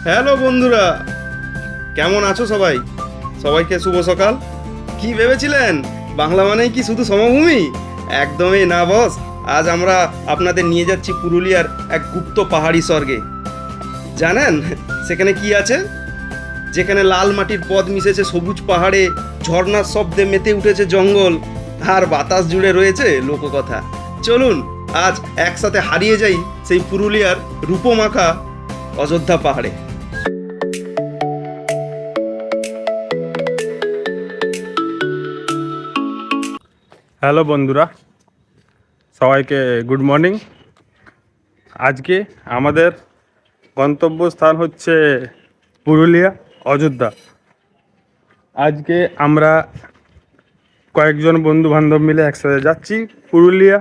Hello বন্ধুরা, কেমন আছো সবাই? সবাইকে শুভ সকাল। কি ভেবেছিলেন বাংলা মানেই কি শুধু সমভূমি? একদমই না বস। আজ আমরা আপনাদের নিয়ে যাচ্ছি পুরুলিয়ার এক গুপ্ত পাহাড়ি স্বর্গে। জানেন সেখানে কি আছে? যেখানে লাল মাটির পথ মিশেছে সবুজ পাহাড়ে, ঝর্ণার শব্দে মেতে উঠেছে জঙ্গল, আর বাতাস জুড়ে রয়েছে লোককথা। চলুন আজ একসাথে হারিয়ে যাই সেই পুরুলিয়ার রূপমাখা অযোধ্যা পাহাড়ে। হ্যালো বন্ধুরা, সবাইকে গুড মর্নিং। আজকে আমাদের গন্তব্যস্থান হচ্ছে পুরুলিয়া অযোধ্যা। আজকে আমরা কয়েকজন বন্ধু বান্ধব মিলে একসাথে যাচ্ছি পুরুলিয়া।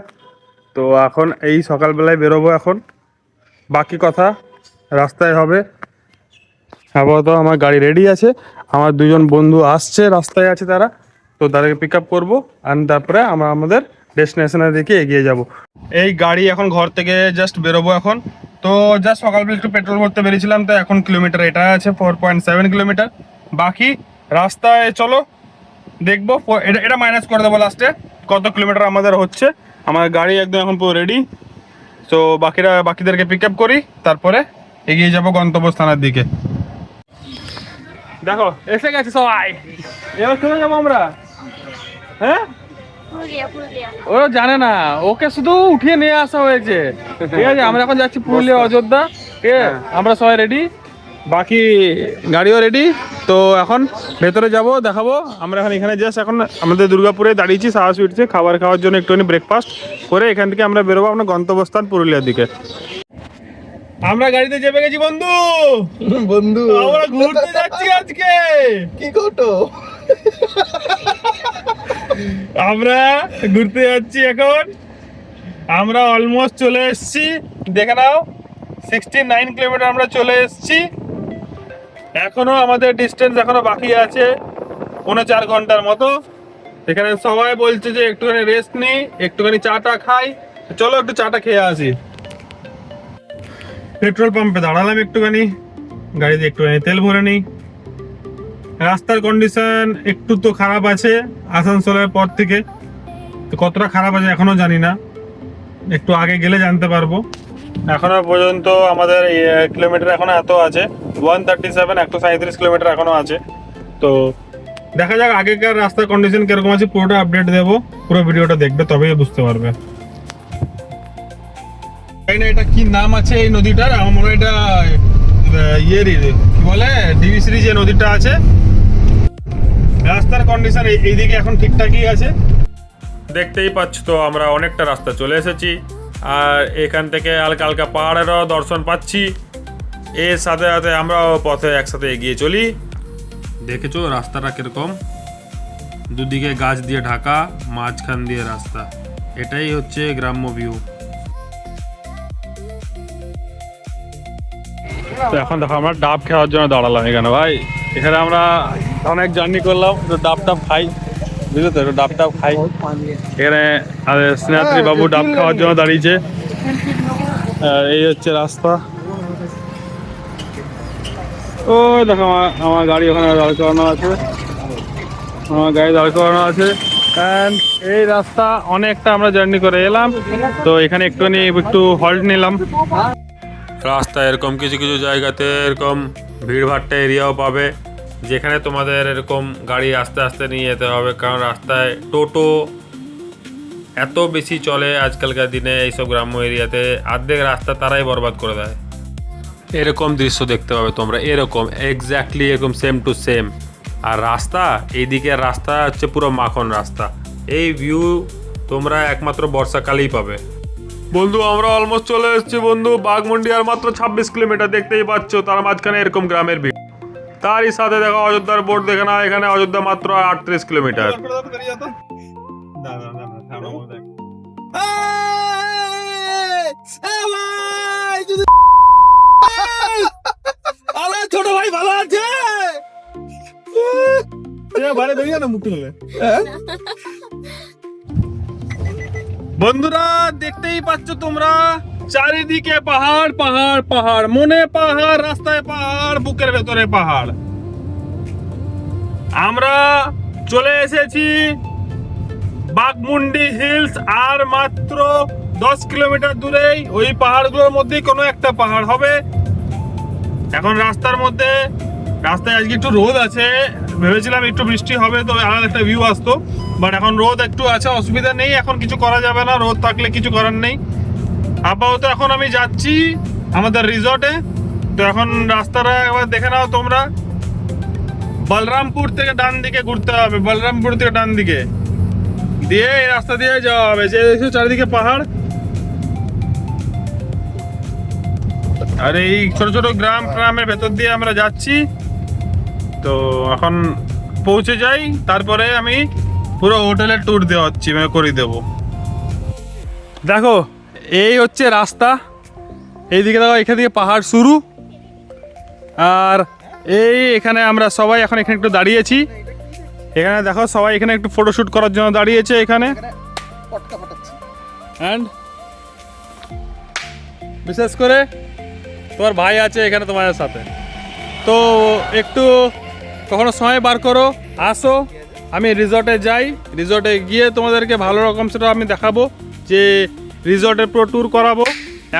তো এখন এই সকালবেলায় বেরোবো। এখন বাকি কথা রাস্তায় হবে। আপাতত আমার গাড়ি রেডি আছে, আমার দুজন বন্ধু আসছে, রাস্তায় আছে তারা। তো তাদেরকে পিক আপ করবো, আর তারপরে আমরা আমাদের ডেস্টিনেশনের দিকে এগিয়ে যাব। এই গাড়ি এখন ঘর থেকে জাস্ট বেরোবো এখন। তো জাস্ট সকালবেলা একটু পেট্রোল ভরতে বেরিয়েছিলাম, তো এখন কিলোমিটার এটা আছে 4.7 কিলোমিটার। বাকি রাস্তায় চলো দেখবো, এটা মাইনাস করে দেবো লাস্টে কত কিলোমিটার আমাদের হচ্ছে। আমার গাড়ি একদম এখন পুরো রেডি। তো বাকিদেরকে পিক আপ করি, তারপরে এগিয়ে যাব গন্তব্যস্থানের দিকে। দেখো এসে গেছে সবাই, এবার চলে যাবো আমরা। হ্যাঁ, ও জানে না, ওকে শুধু উঠিয়ে নিয়ে আসা হয়েছে। ঠিক আছে, আমরা এখন যাচ্ছি পুরুলিয়া অযোধ্যা। ঠিক আছে, আমরা সবাই রেডি, বাকি গাড়িও রেডি। তো এখন ভেতরে যাব, দেখাবো। আমরা এখন এখানে জাস্ট এখন আমাদের দুর্গাপুরে দাঁড়িয়েছি সাহা সুইটসে খাবার খাওয়ার জন্য, একটুখানি ব্রেকফাস্ট করে এখান থেকে আমরা বেরোবো আপনার গন্তব্যস্থান পুরুলিয়ার দিকে। আমরা গাড়িতে চেপে গেছি বন্ধু। বন্ধু আমরা ঘুরতে যাচ্ছি আজকে। কি করতো? আমরা ঘুরতে যাচ্ছি এখন। আমরা অলমোস্ট চলে এসেছি, দেখে নাও 69 কিলোমিটার আমরা চলে এসেছি। এখনো আমাদের ডিস্টেন্স এখনো বাকি আছে 4.5 ঘন্টার মতো। এখানে সবাই বলছে যে একটুখানি রেস্ট নিই, একটুখানি চাটা খাই। চলো একটু চাটা খেয়ে আসি। পেট্রোল পাম্পে দাঁড়ালাম একটুখানি, গাড়িতে একটুখানি তেল ভরে নিই। রাস্তার কন্ডিশন একটু তো খারাপ আছে আসানসোলের পর থেকে। তো কতটা খারাপ আছে এখনো জানি না, একটু আগে গেলে জানতে পারবো। এখনো পর্যন্ত আমাদের কিলোমিটার এখনো এত আছে 137, 137 কিলোমিটার এখনো আছে। তো দেখা যাক আগেকার রাস্তার কন্ডিশন কিরকম আছে, পুরোটা আপডেট দেবো। পুরো ভিডিওটা দেখবে তবেই বুঝতে পারবে। এটা কি নাম আছে এই নদীটার? আমার মনে হয় এটা ইয়েরই কি বলে, ডিভিসির যে নদীটা আছে। রাস্তার কন্ডিশন এইদিকে এখন ঠিকঠাকই আছে, দেখতেই পাচ্ছ। তো আমরা অনেকটা রাস্তা চলে এসেছি, আর এখান থেকে হালকা হালকা পাহাড়েরও দর্শন পাচ্ছি। এর সাথে সাথে আমরাও পথে একসাথে এগিয়ে চলি। দেখেছো রাস্তাটা কিরকম, দুদিকে গাছ দিয়ে ঢাকা, মাঝখান দিয়ে রাস্তা। এটাই হচ্ছে গ্রাম্য ভিউ। তো এখন দেখো আমরা ডাব খাওয়ার জন্য দাঁড়ালাম এখানে। ভাই এখানে আমরা অনেক জার্নি করলাম, তো ডাব খাই, বুঝলো তো, ডাব খাই। এখানে স্নেহাত্রী বাবু ডাব খাওয়ার জন্য দাঁড়িয়েছে। এই হচ্ছে রাস্তা। ও দেখো আমার গাড়ি ওখানে দাঁড় করানো আছে, আমার গাড়ি দাঁড় করানো আছে। অ্যান্ড এই রাস্তা অনেকটা আমরা জার্নি করে এলাম, তো এখানে একটু হল্ট নিলাম। রাস্তা এরকম কিছু কিছু জায়গাতে এরকম ভিড়ভাট্টা এরিয়াও পাবে, যেখানে তোমাদের এরকম গাড়ি আস্তে আস্তে নিয়ে যেতে হবে, কারণ রাস্তায় টোটো এত বেশি চলে আজকালকার দিনে। এইসব গ্রাম্য এরিয়াতে অর্ধেক রাস্তা তারাই বরবাদ করে দেয়। এরকম দৃশ্য দেখতে পাবে তোমরা, এরকম এক্স্যাক্টলি এরকম সেম টু সেম। আর রাস্তা এইদিকে রাস্তা হচ্ছে পুরো মাখন রাস্তা। এই ভিউ তোমরা একমাত্র বর্ষাকালেই পাবে। বন্ধু আমরা অলমোস্ট চলে এসেছি বন্ধু বাঘমুন্ডি, আর মাত্র 26 কিলোমিটার। দেখতেই পাচ্ছ তার মাঝখানে এরকম গ্রামের ভিড়। তারই সাথে দেখো অযোধ্যার বোর্ড দেখে না, এখানে অযোধ্যা মাত্র 38 কিলোমিটার। ছোট ভাই ভালো আছে? বন্ধুরা দেখতেই পাচ্ছ তোমরা, চারিদিকে পাহাড় পাহাড় পাহাড়, মনে পাহাড়, রাস্তায় পাহাড়। পাহাড়, বুকের ভেতরে পাহাড়। আমরা চলে এসেছি বাঘমুন্ডি হিলস, আর মাত্র 10 কিলোমিটার দূরেই ওই পাহাড়গুলোর মধ্যেই কোনো একটা পাহাড় হবে। এখন রাস্তায় আজকে একটু রোদ আছে, ভেবেছিলাম একটু বৃষ্টি হবে তো আলাদা একটা ভিউ আসতো, বাট এখন রোদ একটু আছে, অসুবিধা নেই, এখন কিছু করা যাবে না, রোদ থাকলে কিছু করার নেই। আপাতত এখন আমি যাচ্ছি আমাদের রিসর্টে। তো এখন রাস্তাটা একবার দেখে নাও তোমরা। বলরামপুর থেকে ডান দিকে ঘুরতে হবে, বলরামপুর থেকে ডান দিকে দিয়ে এই রাস্তা দিয়ে যাওয়া হবে। যে দেখছো চারিদিকে পাহাড়, আর এই ছোট ছোট গ্রামের ভেতর দিয়ে আমরা যাচ্ছি। তো এখন পৌঁছে যাই, তারপরে আমি পুরো হোটেলের ট্যুর দেওয়া হচ্ছি, মানে করে দেবো। দেখো এই হচ্ছে রাস্তা, এইদিকে দেখো, এখান থেকে পাহাড় শুরু। আর এখানে আমরা সবাই এখন এখানে একটু দাঁড়িয়েছি। এখানে দেখো সবাই এখানে একটু ফটোশ্যুট করার জন্য দাঁড়িয়েছে এখানে। অ্যান্ড বিশেষ করে তোমার ভাই আছে এখানে তোমাদের সাথে। তো একটু কখনো সময় বার করো, আসো, আমি রিসর্টে যাই। রিসর্টে গিয়ে তোমাদেরকে ভালো রকম সেটা আমি দেখাবো, যে রিসর্টের পুরো ট্যুর করাবো।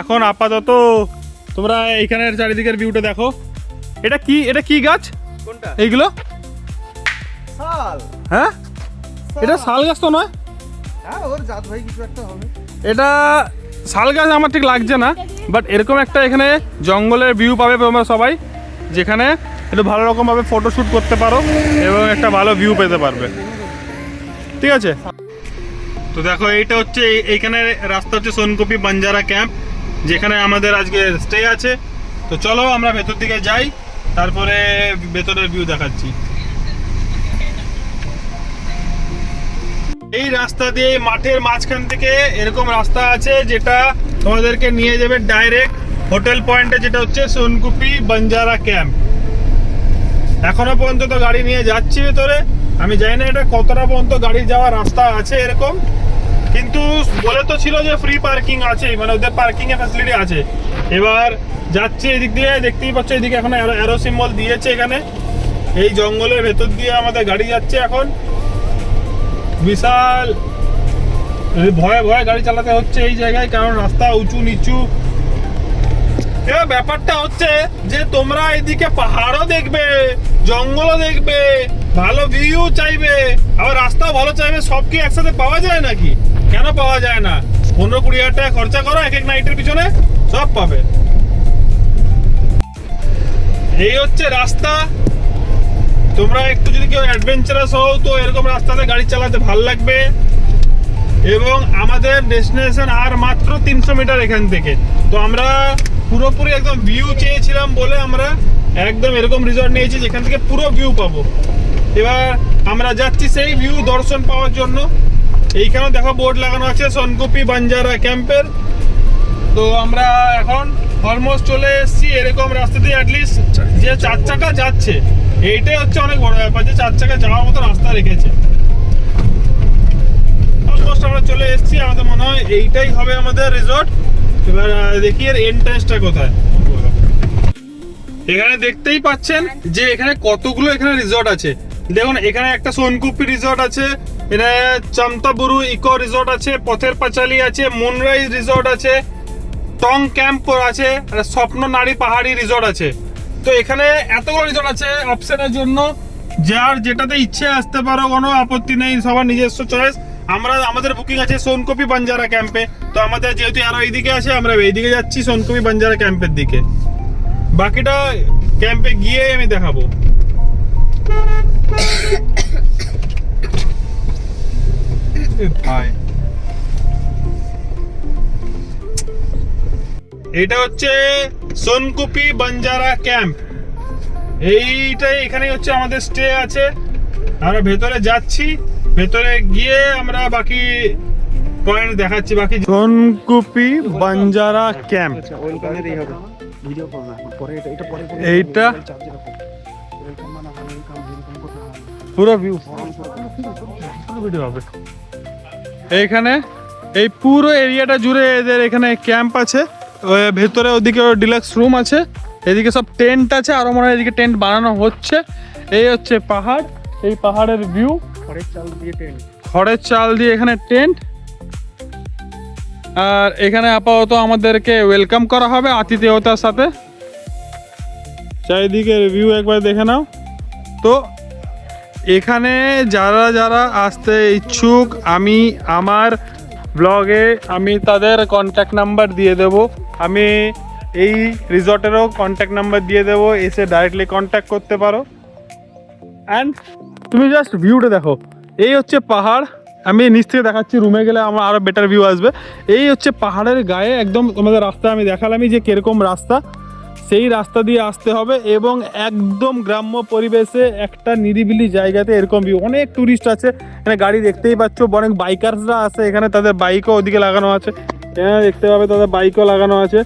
এখন আপাতত তোমরা এইখানের চারিদিকের ভিউটা দেখো। এটা কি গাছ? কোনটা? এইগুলো শাল। হ্যাঁ, এটা শাল গাছ তো নয়? হ্যাঁ, ওর জাত ভাই কিছু একটা হবে। এটা শাল গাছ আমার ঠিক লাগছে না, বাট এরকম একটা এখানে জঙ্গলের ভিউ পাবে তোমরা সবাই, যেখানে একটু ভালো রকমভাবে ফটোশ্যুট করতে পারো এবং একটা ভালো ভিউ পেতে পারবে। ঠিক আছে, তো দেখো এইটা হচ্ছে এইখানে রাস্তা হচ্ছে সোনকপি বাঞ্জারা ক্যাম্প, যেখানে আমাদের আজকে স্টে আছে। তো চলো আমরা ভেতর দিকে যাই, তারপরে ভেতরের ভিউ দেখাচ্ছি। এই রাস্তা দিয়ে মাঠের মাঝখান থেকে এরকম রাস্তা আছে, যেটা তোমাদেরকে নিয়ে যাবে ডাইরেক্ট হোটেল পয়েন্টে, যেটা হচ্ছে সোনকুপি বাঞ্জারা ক্যাম্প। এখনো পর্যন্ত তো গাড়ি নিয়ে যাচ্ছি ভেতরে, আমি জানি না এটা কতটা পর্যন্ত গাড়ি যাওয়ার রাস্তা আছে এরকম, কিন্তু বলে তো ছিল যে ফ্রি পার্কিং আছে, মানে ওদের পার্কিং এর ফ্যাসিলিটি আছে। এবার যাচ্ছি এদিক দিয়ে, দেখতেই পাচ্ছ এদিকে এখন অ্যারো সিম্বল দিয়েছে এখানে। এই জঙ্গলের ভেতর দিয়ে আমাদের গাড়ি যাচ্ছে এখন। বিশাল ভয়ে ভয়ে গাড়ি চালাতে হচ্ছে এই জায়গায়, কারণ রাস্তা উঁচু নিচু। এবার ব্যাপারটা হচ্ছে যে তোমরা এদিকে পাহাড়ও দেখবে, জঙ্গলও দেখবে, ভালো ভিউ চাইবে, আবার রাস্তাও ভালো চাইবে, সব কি একসাথে পাওয়া যায় নাকি? কেন পাওয়া যায় না? 15-20 হাজার টাকা খরচা করো এক এক নাইটের পিছনে, সব পাবে। এই হচ্ছে রাস্তা। তোমরা একটু যদি কেউ অ্যাডভেঞ্চারাস হও তো এরকম রাস্তাতে গাড়ি চালাতে ভাল লাগবে। এবং আমাদের ডেস্টিনেশন আর মাত্র 300 মিটার এখান থেকে। তো আমরা পুরোপুরি একদম ভিউ চেয়েছিলাম বলে আমরা একদম এরকম রিসর্ট নিয়েছি, যেখান থেকে পুরো ভিউ পাবো। এবার আমরা যাচ্ছি সেই ভিউ দর্শন পাওয়ার জন্য। এইখানেও দেখো বোর্ড লাগানো আছে সোনকুপি বাঞ্জারা ক্যাম্পের। তো আমরা এখন অলমোস্ট চলে এসেছি এরকম রাস্তা দিয়ে। অ্যাটলিস্ট যে 4 চাকা যাচ্ছে, এইটাই হচ্ছে অনেক বড় ব্যাপার, যে 4 চাকা যাওয়ার মতো রাস্তা রেখেছে। অলমোস্ট আমরা চলে এসেছি, আমাদের মনে হয় এইটাই হবে আমাদের রিসর্ট। এবার দেখি এর এন্ট্রান্সটা কোথায়। এখানে দেখতেই পাচ্ছেন যে এখানে কতগুলো এখানে রিসর্ট আছে। দেখুন এখানে একটা সোনকুপি রিসর্ট আছে, এটা চামতাবুরু ইকো রিসর্ট আছে, পথের পাঁচালী আছে, মুনরাইজ রিসর্ট আছে, টং ক্যাম্প আছে, স্বপ্ন নারী পাহাড়ি রিসর্ট আছে। তো এখানে এতগুলো রিসর্ট আছে অপশনের জন্য, যার যেটাতে ইচ্ছে আসতে পারো, কোনো আপত্তি নেই, সবার নিজস্ব চয়েস। আমাদের বুকিং আছে সোনকপি বাঞ্জারা ক্যাম্পে। তো আমাদের যেহেতু আরো এইদিকে আছে, আমরা এইদিকে যাচ্ছি সোনকপি বাঞ্জারা ক্যাম্পের দিকে। বাকিটা ক্যাম্পে গিয়ে আমি দেখাবো। এটা হচ্ছে সোনকুপি বাঞ্জারা ক্যাম্প। এইটাই এখানে হচ্ছে আমাদের স্টে আছে। আমরা ভেতরে যাচ্ছি, ভেতরে গিয়ে আমরা বাকি পয়েন্ট দেখাচ্ছি। বাকি সোনকুপি বাঞ্জারা ক্যাম্প, এইটা পুরো ভিউ ভিডিও হবে। এইখানে এই পুরো এরিয়াটা জুড়ে এদের এখানে ক্যাম্প আছে। ভেতরে ওদিকে ডিলাক্স রুম আছে, এদিকে সব টেন্ট আছে, আরো মনে হয় এদিকে টেন্ট বানানো হচ্ছে। এই হচ্ছে পাহাড়, এই পাহাড়ের ভিউ, খড়ের চাল দিয়ে এখানে টেন্ট। আর এখানে আপাতত আমাদেরকে ওয়েলকাম করা হবে আতিথেয়তার সাথে। চারিদিকে ভিউ একবার দেখে নাও। তো এখানে যারা যারা আসতে ইচ্ছুক, আমি আমার ব্লগে আমি তাদের কন্ট্যাক্ট নাম্বার দিয়ে দেব। আমি এই রিসর্টেরও কন্ট্যাক্ট নাম্বার দিয়ে দেবো, এসে ডাইরেক্টলি কন্ট্যাক্ট করতে পারো। অ্যান্ড তুমি জাস্ট ভিউটা দেখো, এই হচ্ছে পাহাড়। আমি নিচ থেকে দেখাচ্ছি, রুমে গেলে আমার আরও বেটার ভিউ আসবে। এই হচ্ছে পাহাড়ের গায়ে একদম তোমাদের রাস্তা আমি দেখালামই যে কীরকম রাস্তা, সেই রাস্তা দিয়ে আসতে হবে এবং একদম গ্রাম্য পরিবেশে একটা নিরিবিলি জায়গাতে এরকম ভিউ। অনেক ট্যুরিস্ট আছে এখানে, গাড়ি দেখতেই পাচ্ছ, অনেক বাইকার্সরা আছে এখানে, তাদের বাইকও ওদিকে লাগানো আছে, এখানে দেখতে পাবে তাদের বাইকও লাগানো আছে।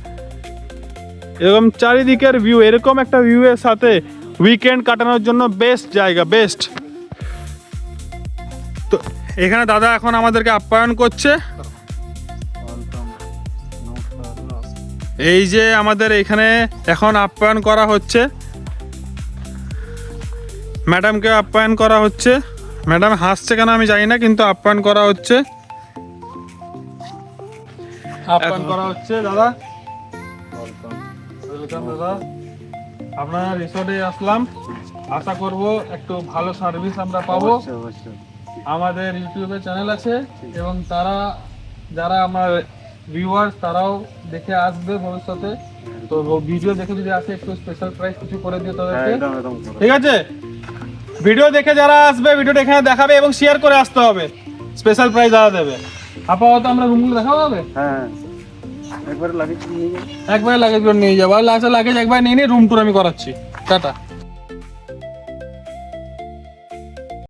এরকম চারিদিকের ভিউ, এরকম একটা ভিউয়ের সাথে উইকেন্ড কাটানোর জন্য বেস্ট জায়গা, বেস্ট। তো এখানে দাদা এখন আমাদেরকে আপ্যায়ন করছে। এই যে আমাদের এখানে এখন আপ্যায়ন করা হচ্ছে, ম্যাডামকে আপ্যায়ন করা হচ্ছে। ম্যাডাম হাসছে কেন আমি জানি না, কিন্তু আপ্যায়ন করা হচ্ছে, আপ্যায়ন করা হচ্ছে। দাদা ওয়েলকাম দাদা, আপনার রিসোর্টে আসলাম, আশা করব একটু ভালো সার্ভিস আমরা পাবো। আমাদের ইউটিউবে চ্যানেল আছে এবং তারা যারা আমার ভিউয়ার্স তারাও দেখে আসবে ভবিষ্যতে। তো ভিডিও দেখে যদি আসে একটু স্পেশাল প্রাইস কিছু করে দিও তাদেরকে, ঠিক আছে? ভিডিও দেখে যারা আসবে ভিডিওটা এখানে দেখাবে এবং শেয়ার করে আসতে হবে, স্পেশাল প্রাইস যারা দেবে। আপাতত আমরা রুমগুলো দেখাবো হবে, হ্যাঁ একবারে লাগেজ নিয়ে যাবো। একবারে লাগেজ নিয়ে যাবো, আর লাগেজ একবার নিয়ে নিয়ে রুম টুর আমি করাচ্ছি। টাটা।